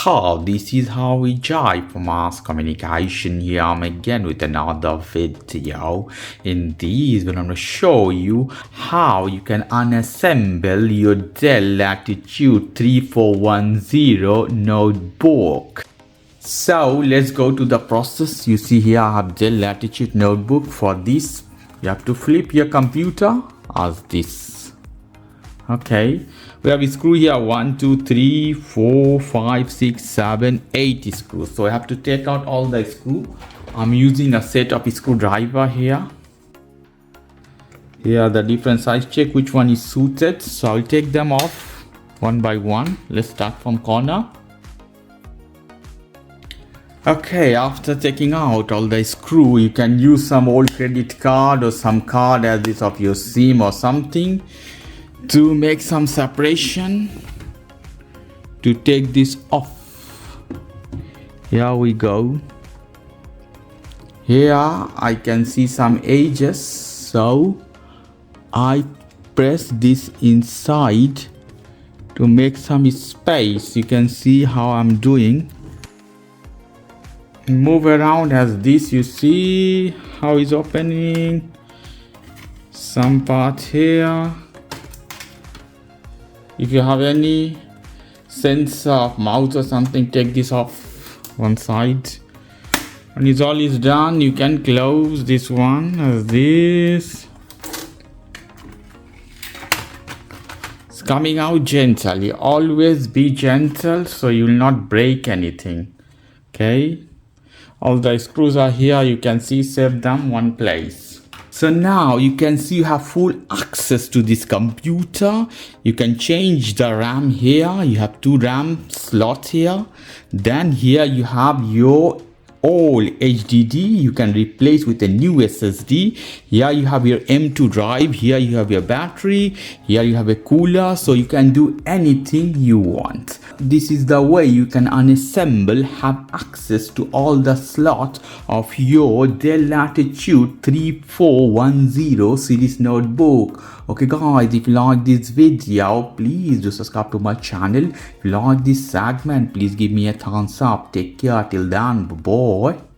how this is how we jive for mass communication. Here I'm again with another video. In this I'm going to show you how you can unassemble your Dell Latitude 3410 notebook. So let's go to the process. You see here I have Dell Latitude notebook. For this you have to flip your computer as this. Okay, we have a screw here 1 2 3 4 5 6 7 8 screws. So I have to take out all the screw. I'm using a set of screwdriver here. Here are the different size. Check which one is suited. So I'll take them off one by one. Let's start from corner. Okay, after taking out all the screw, you can use some old credit card or some card as this of your SIM or something to make some separation to take this off. Here we go. Here I can see some edges, so I press this inside to make some space. You can see how I'm doing. Move around as this. You see how it's opening. Some part here. If you have any sensor of mouse or something, take this off one side. When it's all is done, you can close this one as this. It's coming out gently. Always be gentle so you will not break anything. Okay. All the screws are here. You can see, save them one place. So now you can see you have full access to this computer. You can change the RAM here. You have 2 RAM slots here. Then here you have your old HDD. You can replace with a new SSD. Here you have your M.2 drive. Here you have your battery. Here you have a cooler. So you can do anything you want. This is the way you can unassemble, have access to all the slots of your Dell Latitude 3410 series notebook. Okay guys, if you like this video, please do subscribe to my channel. If you like this segment, please give me a thumbs up. Take care till then. Bye bye.